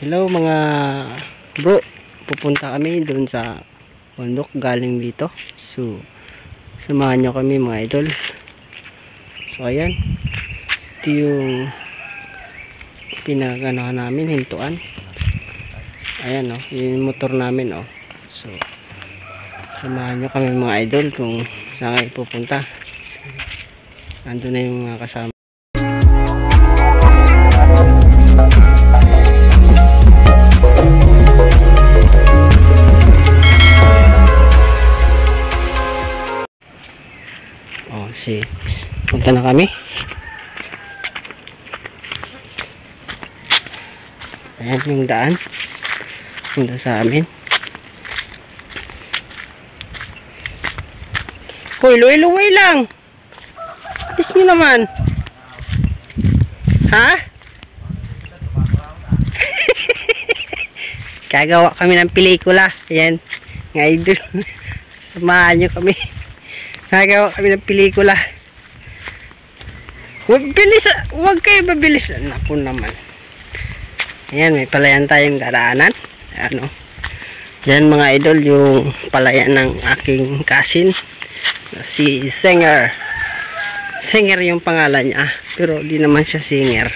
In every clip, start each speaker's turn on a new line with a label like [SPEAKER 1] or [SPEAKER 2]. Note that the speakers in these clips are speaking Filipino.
[SPEAKER 1] Hello mga bro, pupunta kami doon sa bundok galing dito. So, samahan nyo kami mga idol. So, ayan. Ito yung pinaganahan namin, hintuan. Ayan o, yung motor namin o. So, samahan nyo kami mga idol kung saan kayo pupunta. Nandun na yung mga kasama. Punta na kami. Ayan yung daan punta sa amin. Hoy, luway-luway lang. Alis nyo naman. Ha? Gagawa kami ng pelikula. Ayan, nga idol. Samahan nyo kami. Gagawa kami ng pelikula. Huwag kayo mabilis. Naku naman. Ayan, may palayan tayong daraanan. Ano? Yan mga idol, yung palayan ng aking cousin. Si Singer. Singer yung pangalan niya. Pero di naman siya singer.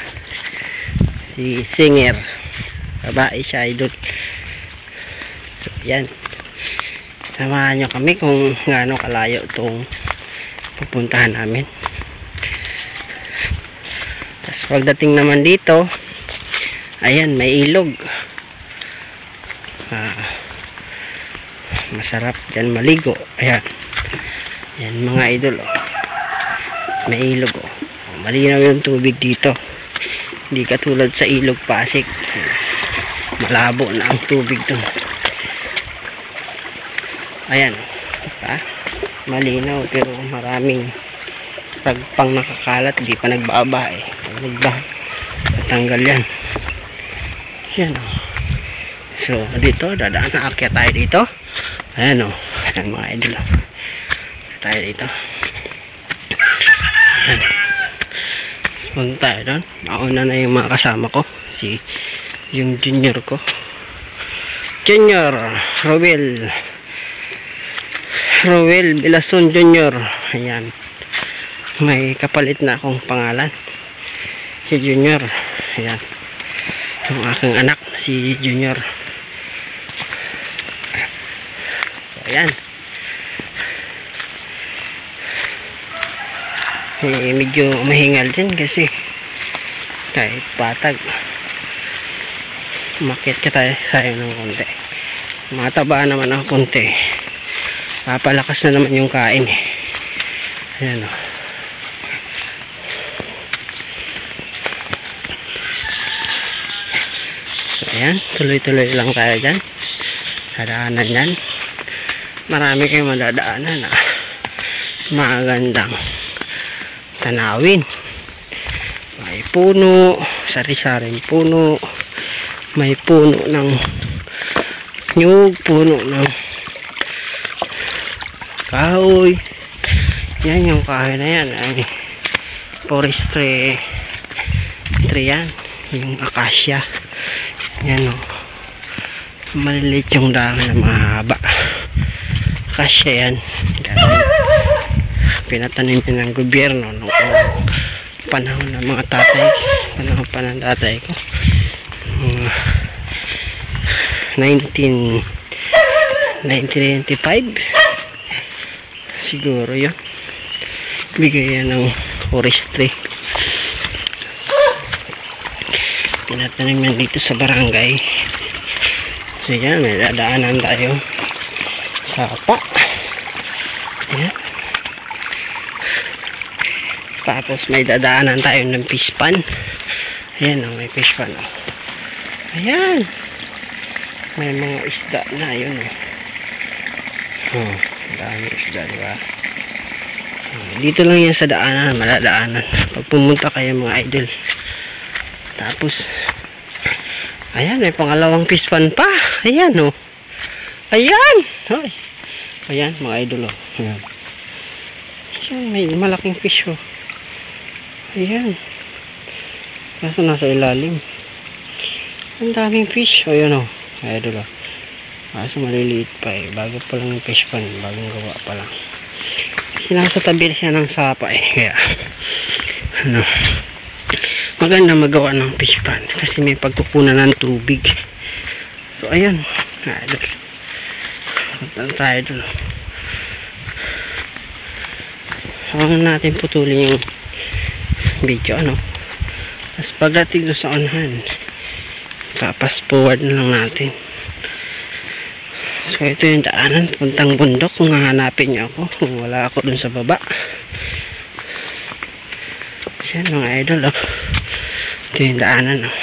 [SPEAKER 1] Si Singer. Babae siya idol. So, yan. Samahan nyo kami kung gaano kalayo itong pupuntahan namin. Tapos pagdating naman dito, ayan, may ilog. Masarap dyan maligo. Ayan. Ayan mga idol. Oh. May ilog. Oh. Malinaw yung tubig dito. Hindi katulad sa ilog Pasig. Malabo na ang tubig doon. Ayan. Diba? Malinaw pero maraming pagpang nakakalat. Hindi pa nagbaba eh. Tanggal yan. Yan o. So dito dadaan na akyat tayo dito. Ayan o. Ayan mga idol o. Tayo dito. Ayan. Punta tayo doon. Nauna na yung mga kasama ko. Yung junior ko. Junior Rowel Bilason Junior. Ayan. May kapalit na akong pangalan. Si Junior. Ayan. Yung aking anak, si Junior. So, ayan. Medyo mahingal din kasi kahit patag umakyat ka tayo sayang ng konti. Mataba naman ang konti. Papalakas na naman yung kain eh. Ayan o. Ayan, tuloy-tuloy lang tayo dyan. Dadaanan yan. Marami kayong madadaanan na magandang tanawin. May puno, sari-saring puno. May puno ng nyug, puno ng kahoy. Yan yung kahoy na yan ay forestry tree yan. Yung acacia. Yan o. Maliliit yung dahon na mahaba. Acacia yan. Pinatanim din ng gobyerno noong panahon ng mga tatay. Panahon pa ng tatay ko. 1995 siguro yun. Bigay yan ng forestry. Tinatanim yan dito sa barangay. So yan, may dadaanan tayo sa pa. Ayan. Tapos may dadaanan tayo ng fish pan. Ayan o, may fish pan o. Ayan. May mga isda na yun o. Oh, dami isda diba? Dito lang yan sa daanan, madadaanan. Pag pumunta kayo mga idol. Tapos ayan, may pangalawang fish pan pa. Ayan o. Ayan. Ay. Ayan mga idol o. Ayan. Ayan, may malaking fish o. Ayan. Kaso nasa ilalim. Ang daming fish. O yun o. Idol o. Kaso maliliit pa eh. Bago pa lang yung fish pan. Bagong gawa pa lang. Sinasa tabi siya ng sapa eh. Kaya ano, maganda magawa ng fish pan. Kasi may pagkukunan ng tubig. So ayan. Idol. Punta tayo dun. Huwag natin putulin yung video ano. Tapos pagdating doon sa unahan, papas forward na lang natin. So ito yung daanan puntang bundok kung hahanapin nyo ako, kung wala ako dun sa baba. Yan mga idol oh. Ito yung daanan oh.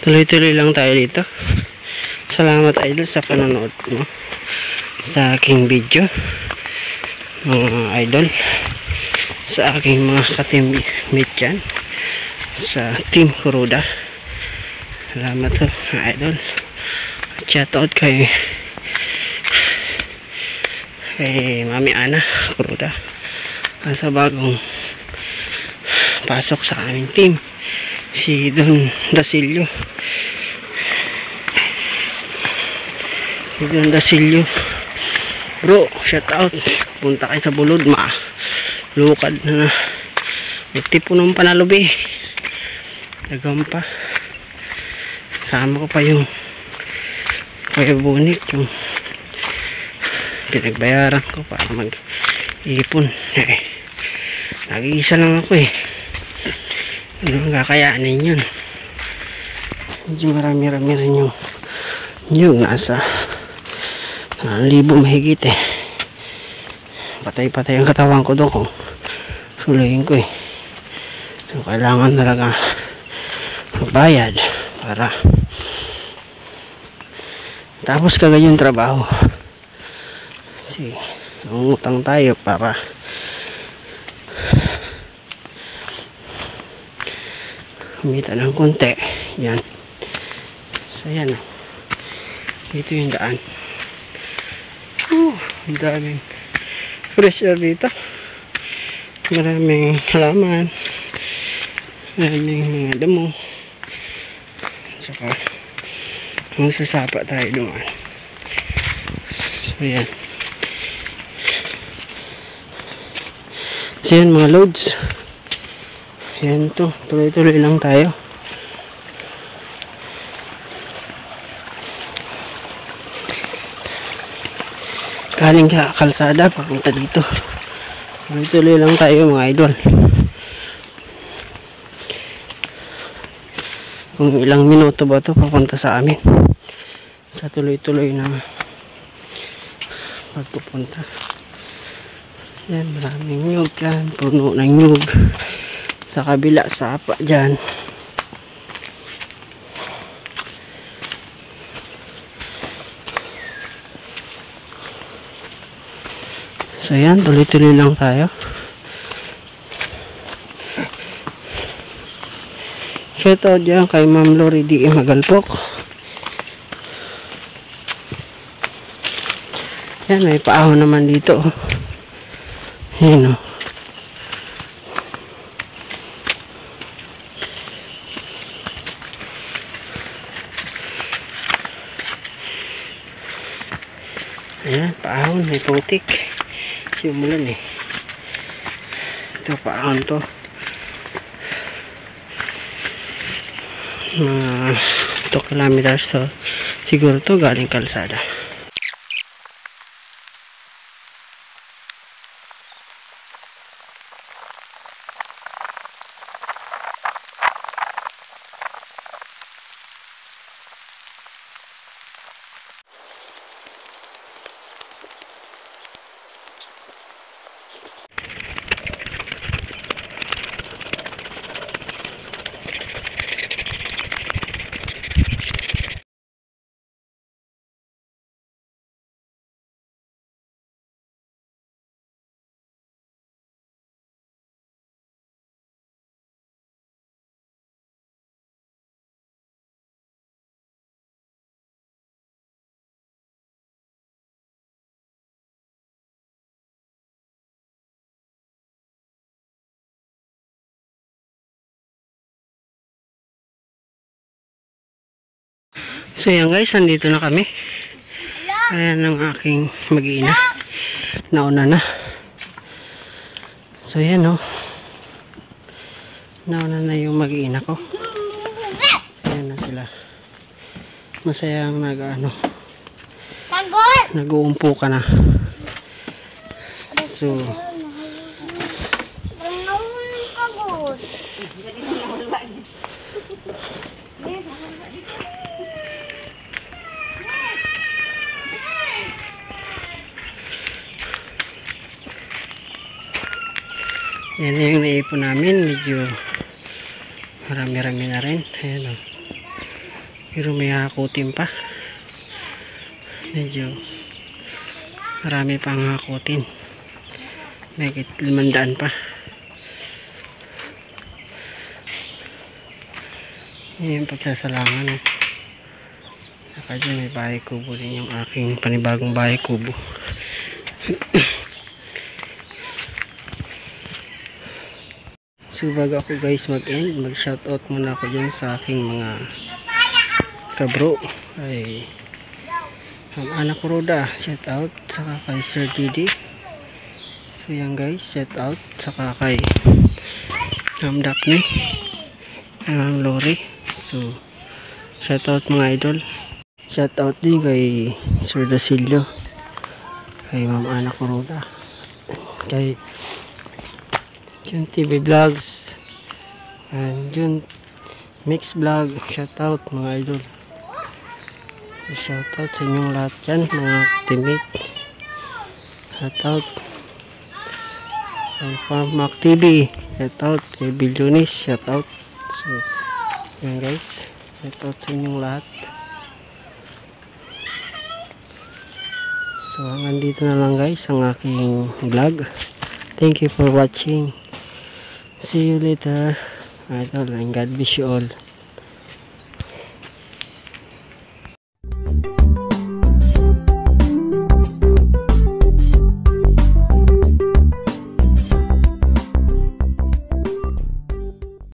[SPEAKER 1] Tuloy-tuloy lang tayo dito. Salamat idol sa panonood mo sa aking video, mga idol, sa aking mga ka-teammate dyan sa Team Kuroda. Salamat to mga idol. Shoutout kay Mami Ana Kuroda sa bagong pasok sa aming team, si Don Dasilio. Don Dasilio bro, shout out. Punta kayo sa Bulod, lukad na may tipo ng panalubi, nagampa. Sama ko pa yung Kuya Bunik, yung pinagbayaran ko para mag-ipon nag-iisa lang ako ano kakayanin yun. Medyo marami-rami rin yung nasa 1,000 mahigit patay-patay ang katawan ko doon kung sulayin ko so kailangan talaga magbayad para tapos kagad yung trabaho kasi umutang tayo para kumita ng konti. Yan, so yan ito yung daan. Ang daming fresh air dito, maraming halaman, maraming mga damo, saka magsasapa tayo dumaan. So yan, so yan mga loads. Yan to, tuloy-tuloy lang tayo. Galing ka kalsada papunta dito, tuloy-tuloy lang tayo mga idol. Kung ilang minuto ba to papunta sa amin sa tuloy-tuloy na pagpupunta. Yan, maraming nyug yan, puno ng nyug. Sa kabila sapa dyan. So yan, tuloy-tuloy lang tayo. Shoutout dyan kay Ma'am Lori D. Magalpok. Yan, may paahon naman dito. Yan o. Ayan, paahon, may putik. Simulan ito paahon to, mga 2 kilometers so siguro to galing kalsada. So yan guys, nandito na kami. Ayan ang aking mag-iina. Nauna na. So yan oh. Nauna na yung mag-iina ko. Ayan na sila. Masayang nag-uumpo ka na. So yan na yung naipon namin. Medyo marami-rami na rin. Ayan o. Pero may hakutin pa. Medyo marami pang hakutin. May 500 pa. Yan yung pagsasalangan o. Saka dyan may bahay kubo din yung aking panibagong bahay kubo. So bago ako guys mag-end, mag-shoutout muna ako dyan sa aking mga kabro. Ay anak ko Roda, shoutout. Saka kay Sir Didi. So yan guys, shoutout. Saka kay Daphne, Lori. So shoutout mga idol. Shoutout din kay Sir Dasilio, kay Ma'am anak ko Roda, kay Jun TV Vlogs, and Jun Mix Vlog. Shoutout mga idol. Shoutout sa inyong lahat dyan, mga teammate. Shoutout kay Farmac TV. Shoutout kay Bilyonis. Shoutout. So yan guys, shoutout sa inyong lahat. So hanggang dito na lang guys ang aking vlog. Thank you for watching. See you later, idol, and God bless you all.